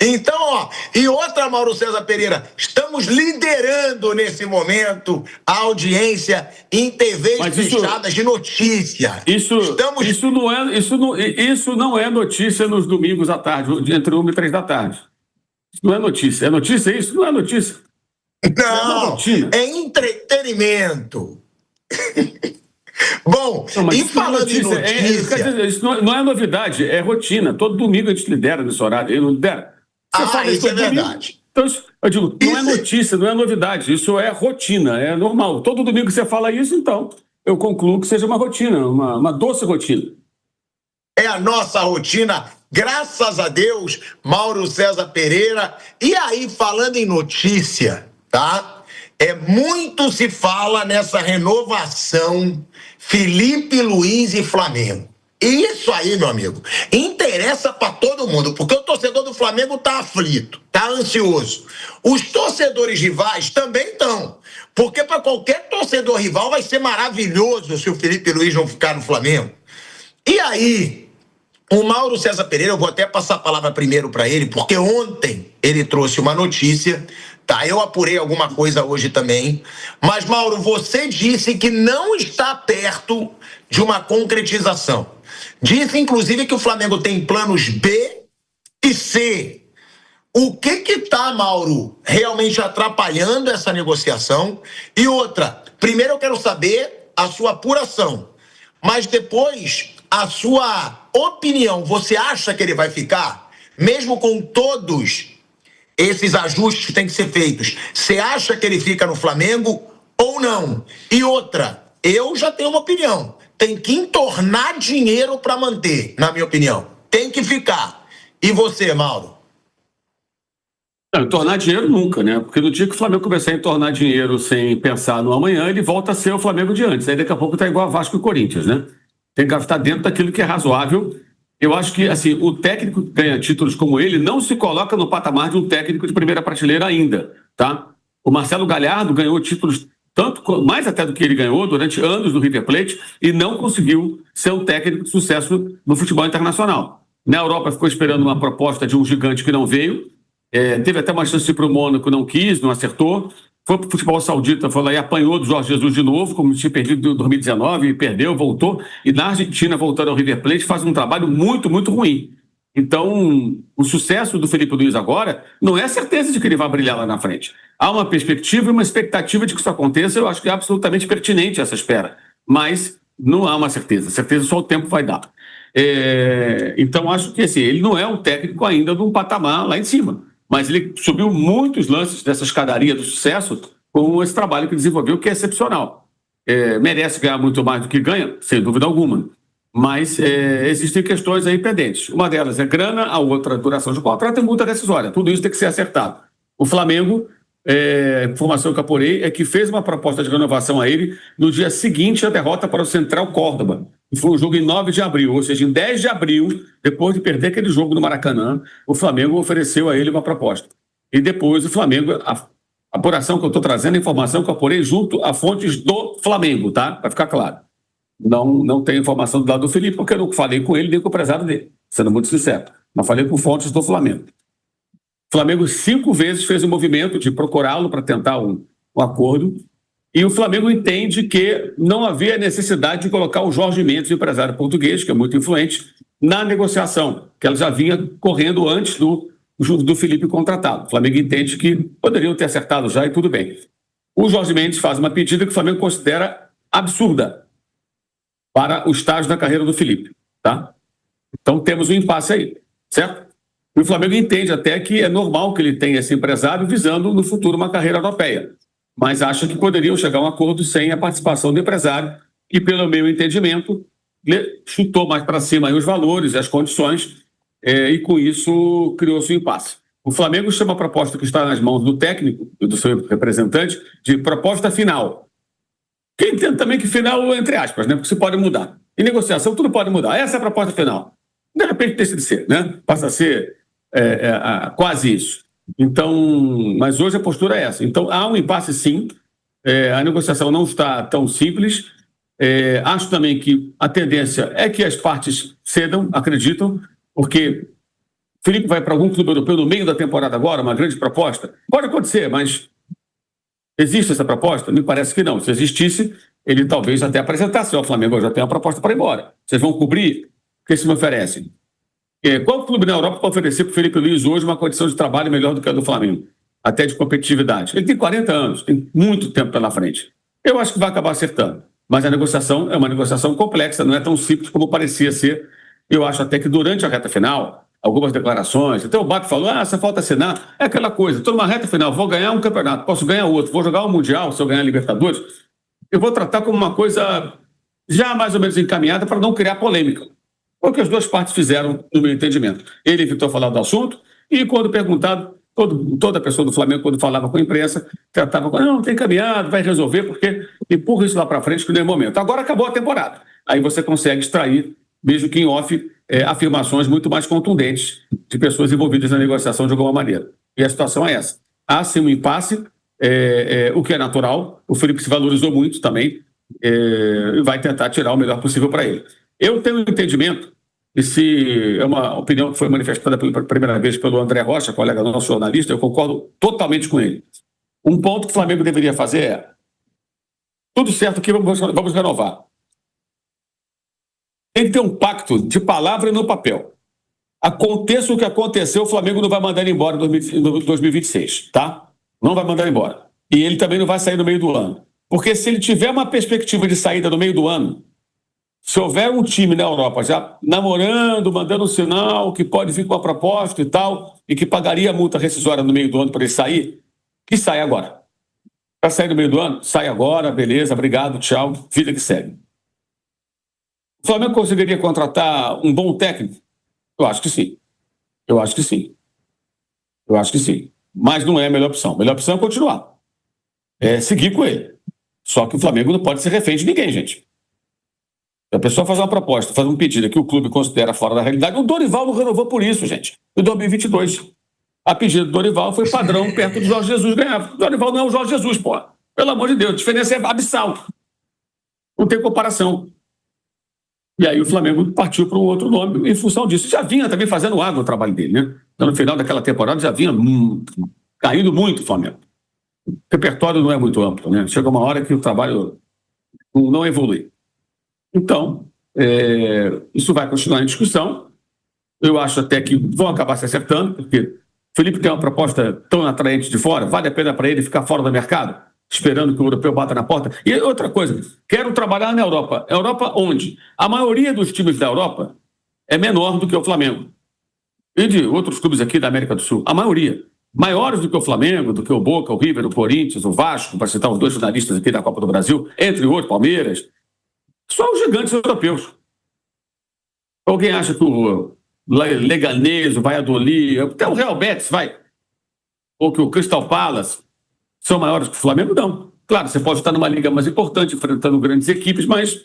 Então, ó, e outra, Mauro César Pereira, estamos liderando nesse momento a audiência em TVs fechadas de notícia. Isso não é notícia nos domingos à tarde, entre 1 e 3 da tarde. Isso não é notícia. É notícia isso? Não é notícia. Não, é entretenimento. Bom, e falando em notícia... Isso não é novidade, é rotina. Todo domingo a gente lidera nesse horário. Não lidera. Isso é verdade. Então, eu digo, não é notícia, não é novidade. Isso é rotina, é normal. Todo domingo você fala isso, então eu concluo que seja uma rotina, uma doce rotina. É a nossa rotina, graças a Deus, Mauro César Pereira. E aí, falando em notícia, tá? Muito se fala nessa renovação Felipe Luiz e Flamengo. Isso aí, meu amigo, interessa para todo mundo, porque o torcedor do Flamengo tá aflito, tá ansioso. Os torcedores rivais também estão, porque para qualquer torcedor rival vai ser maravilhoso se o Felipe Luiz não ficar no Flamengo. E aí, o Mauro César Pereira, eu vou até passar a palavra primeiro para ele, porque ontem ele trouxe uma notícia, tá? Eu apurei alguma coisa hoje também, mas, Mauro, você disse que não está perto de uma concretização. Disse, inclusive, que o Flamengo tem planos B e C. O que está, Mauro, realmente atrapalhando essa negociação? E outra, primeiro eu quero saber a sua apuração, mas depois a sua opinião. Você acha que ele vai ficar? Mesmo com todos esses ajustes que têm que ser feitos, você acha que ele fica no Flamengo ou não? E outra, eu já tenho uma opinião. Tem que entornar dinheiro para manter, na minha opinião. Tem que ficar. E você, Mauro? Não, entornar dinheiro nunca, né? Porque no dia que o Flamengo começar a entornar dinheiro sem pensar no amanhã, ele volta a ser o Flamengo de antes. Aí daqui a pouco tá igual a Vasco e Corinthians, né? Tem que estar dentro daquilo que é razoável. Eu acho que, assim, o técnico que ganha títulos como ele não se coloca no patamar de um técnico de primeira prateleira ainda, tá? O Marcelo Galhardo ganhou títulos mais até do que ele ganhou durante anos no River Plate e não conseguiu ser um técnico de sucesso no futebol internacional. Na Europa ficou esperando uma proposta de um gigante que não veio, teve até uma chance para o Mônaco, não quis, não acertou, foi para o futebol saudita, foi lá e apanhou do Jorge Jesus de novo, como tinha perdido em 2019, e perdeu, voltou, e na Argentina, voltando ao River Plate, faz um trabalho muito, muito ruim. Então, o sucesso do Felipe Luiz agora não é a certeza de que ele vai brilhar lá na frente. Há uma perspectiva e uma expectativa de que isso aconteça, eu acho que é absolutamente pertinente essa espera, mas não há uma certeza. Certeza só o tempo vai dar. Então, acho que assim, ele não é um técnico ainda de um patamar lá em cima, mas ele subiu muitos lances dessa escadaria do sucesso com esse trabalho que desenvolveu, que é excepcional. Merece ganhar muito mais do que ganha, sem dúvida alguma. Mas existem questões aí pendentes. Uma delas é grana, a outra duração de contrato e multa rescisória. Tudo isso tem que ser acertado. O Flamengo, a informação que eu apurei, é que fez uma proposta de renovação a ele no dia seguinte à derrota para o Central Córdoba. Foi um jogo em 9 de abril, ou seja, em 10 de abril, depois de perder aquele jogo no Maracanã, o Flamengo ofereceu a ele uma proposta. E depois o Flamengo, a apuração que eu estou trazendo, a informação que eu apurei junto a fontes do Flamengo, tá? Para ficar claro. Não tenho informação do lado do Felipe, porque eu não falei com ele nem com o empresário dele, sendo muito sincero. Mas falei com fontes do Flamengo. O Flamengo 5 vezes fez um movimento de procurá-lo para tentar um acordo, e o Flamengo entende que não havia necessidade de colocar o Jorge Mendes, o empresário português, que é muito influente, na negociação, que ela já vinha correndo antes do Felipe contratado. O Flamengo entende que poderiam ter acertado já e tudo bem. O Jorge Mendes faz uma pedida que o Flamengo considera absurda para o estágio da carreira do Felipe, tá? Então temos um impasse aí, certo? E o Flamengo entende até que é normal que ele tenha esse empresário visando no futuro uma carreira europeia, mas acha que poderiam chegar a um acordo sem a participação do empresário e, pelo meu entendimento, chutou mais para cima aí os valores e as condições e com isso criou-se um impasse. O Flamengo chama a proposta que está nas mãos do técnico e do seu representante de proposta final. Que eu entendo também que final, entre aspas, né? Porque isso pode mudar. Em negociação, tudo pode mudar. Essa é a proposta final. De repente, deixa de ser, né? Passa a ser quase isso. Então, mas hoje a postura é essa. Então, há um impasse, sim. A negociação não está tão simples. Acho também que a tendência é que as partes cedam, acreditam, porque Felipe vai para algum clube europeu no meio da temporada agora, uma grande proposta? Pode acontecer, mas existe essa proposta? Me parece que não. Se existisse, ele talvez até apresentasse ao Flamengo, eu já tenho uma proposta para ir embora. Vocês vão cobrir? O que se me oferecem? Qual clube na Europa pode oferecer para o Felipe Luiz hoje uma condição de trabalho melhor do que a do Flamengo? Até de competitividade. Ele tem 40 anos, tem muito tempo pela frente. Eu acho que vai acabar acertando. Mas a negociação é uma negociação complexa, não é tão simples como parecia ser. Eu acho até que durante a reta final, algumas declarações, até o Bato falou, só falta assinar. É aquela coisa, estou numa reta final, vou ganhar um campeonato, posso ganhar outro, vou jogar um Mundial, se eu ganhar a Libertadores, eu vou tratar como uma coisa já mais ou menos encaminhada para não criar polêmica. Foi o que as duas partes fizeram no meu entendimento. Ele evitou falar do assunto e, quando perguntado, toda pessoa do Flamengo, quando falava com a imprensa, tratava com, não, tem caminhado, vai resolver, porque empurra isso lá para frente que não é momento. Agora acabou a temporada. Aí você consegue extrair, mesmo que em off, afirmações muito mais contundentes de pessoas envolvidas na negociação de alguma maneira. E a situação é essa. Há sim um impasse, o que é natural. O Felipe se valorizou muito também e vai tentar tirar o melhor possível para ele. Eu tenho um entendimento, e se é uma opinião que foi manifestada pela primeira vez pelo André Rocha, colega nosso jornalista, eu concordo totalmente com ele. Um ponto que o Flamengo deveria fazer é: tudo certo aqui, vamos renovar. Tem que ter um pacto de palavra e no papel. Aconteça o que aconteceu, o Flamengo não vai mandar ele embora em 2026, tá? Não vai mandar ele embora. E ele também não vai sair no meio do ano. Porque se ele tiver uma perspectiva de saída no meio do ano, se houver um time na Europa já namorando, mandando um sinal que pode vir com a proposta e tal, e que pagaria a multa rescisória no meio do ano para ele sair, que saia agora. Para sair no meio do ano, sai agora, beleza, obrigado, tchau, vida que segue. O Flamengo conseguiria contratar um bom técnico? Eu acho que sim. Eu acho que sim. Eu acho que sim. Mas não é a melhor opção. A melhor opção é continuar. É seguir com ele. Só que o Flamengo não pode ser refém de ninguém, gente. A pessoa faz uma proposta, faz um pedido que o clube considera fora da realidade. O Dorival não renovou por isso, gente. Em 2022. A pedido do Dorival foi padrão perto do Jorge Jesus ganhar. O Dorival não é o Jorge Jesus, pô. Pelo amor de Deus, a diferença é abissal. Não tem comparação. E aí o Flamengo partiu para um outro nome em função disso. Já vinha também fazendo água o trabalho dele, né? Então, no final daquela temporada já vinha caindo muito o Flamengo. O repertório não é muito amplo, né? Chega uma hora que o trabalho não evolui. Então, isso vai continuar em discussão. Eu acho até que vão acabar se acertando, porque o Felipe tem uma proposta tão atraente de fora, vale a pena para ele ficar fora do mercado, esperando que o europeu bata na porta. E outra coisa, quero trabalhar na Europa. Europa onde? A maioria dos times da Europa é menor do que o Flamengo. E de outros clubes aqui da América do Sul. A maioria. Maiores do que o Flamengo, do que o Boca, o River, o Corinthians, o Vasco, para citar os dois finalistas aqui da Copa do Brasil, entre outros, Palmeiras. Só os gigantes europeus. Alguém acha que o Leganés, o Valladolid, até o Real Betis, ou que o Crystal Palace são maiores que o Flamengo? Não. Claro, você pode estar numa liga mais importante, enfrentando grandes equipes, mas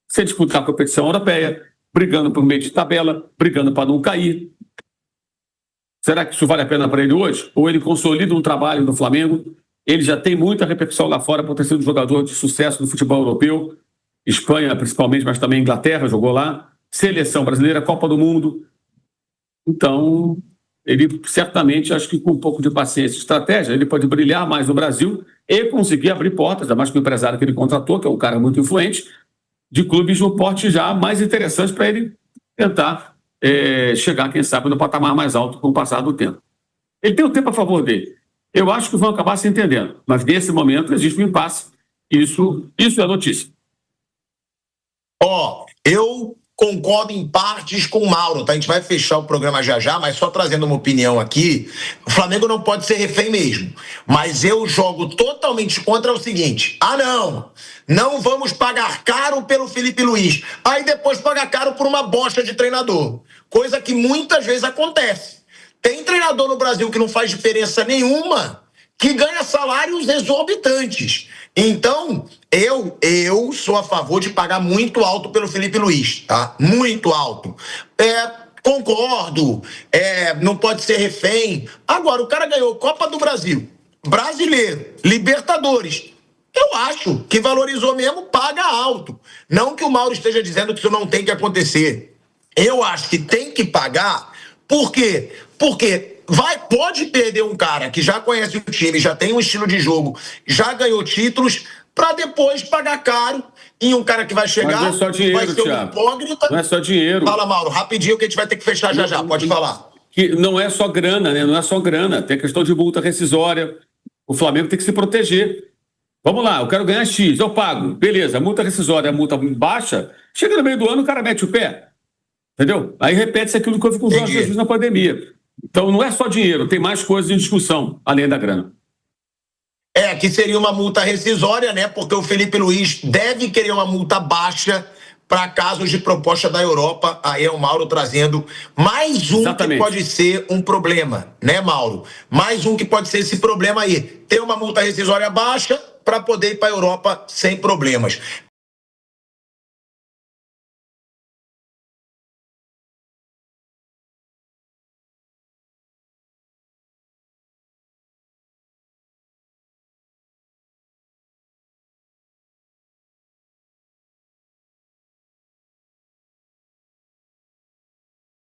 sem disputar a competição europeia, brigando por meio de tabela, brigando para não cair. Será que isso vale a pena para ele hoje? Ou ele consolida um trabalho no Flamengo? Ele já tem muita repercussão lá fora por ter sido jogador de sucesso no futebol europeu, Espanha principalmente, mas também Inglaterra, jogou lá, seleção brasileira, Copa do Mundo. Então, ele certamente, acho que com um pouco de paciência e estratégia, ele pode brilhar mais no Brasil e conseguir abrir portas, ainda mais com o empresário que ele contratou, que é um cara muito influente, de clubes de um porte já mais interessante para ele tentar chegar, quem sabe, no patamar mais alto com o passar do tempo. Ele tem o tempo a favor dele. Eu acho que vão acabar se entendendo, mas nesse momento existe um impasse. Isso é notícia. Eu concordo em partes com o Mauro, tá? A gente vai fechar o programa já, mas só trazendo uma opinião aqui, o Flamengo não pode ser refém mesmo, mas eu jogo totalmente contra o seguinte: não vamos pagar caro pelo Felipe Luiz, aí depois pagar caro por uma bosta de treinador, coisa que muitas vezes acontece. Tem treinador no Brasil que não faz diferença nenhuma, que ganha salários exorbitantes. Então, eu sou a favor de pagar muito alto pelo Felipe Luiz, tá? Muito alto. Concordo, não pode ser refém. Agora, o cara ganhou Copa do Brasil, Brasileiro, Libertadores. Eu acho que valorizou mesmo, paga alto. Não que o Mauro esteja dizendo que isso não tem que acontecer. Eu acho que tem que pagar Por quê? Porque pode perder um cara que já conhece o time, já tem um estilo de jogo, já ganhou títulos, para depois pagar caro em um cara que vai chegar, Mas não é só dinheiro, vai ser um Thiago. incógnita. Não é só dinheiro. Fala, Mauro, rapidinho que a gente vai ter que fechar já. Pode falar. Que não é só grana, né? Não é só grana. Tem a questão de multa rescisória. O Flamengo tem que se proteger. Vamos lá, eu quero ganhar X, eu pago. Beleza, multa rescisória, multa baixa. Chega no meio do ano, o cara mete o pé. Entendeu? Aí repete-se aquilo que houve com o Jorge Jesus na pandemia. Então não é só dinheiro, tem mais coisas em discussão, além da grana. Que seria uma multa rescisória, né? Porque o Felipe Luiz deve querer uma multa baixa para casos de proposta da Europa. Aí é o Mauro trazendo mais um Exatamente. que pode ser um problema, né, Mauro? Mais um que pode ser esse problema aí. Ter uma multa rescisória baixa para poder ir para a Europa sem problemas.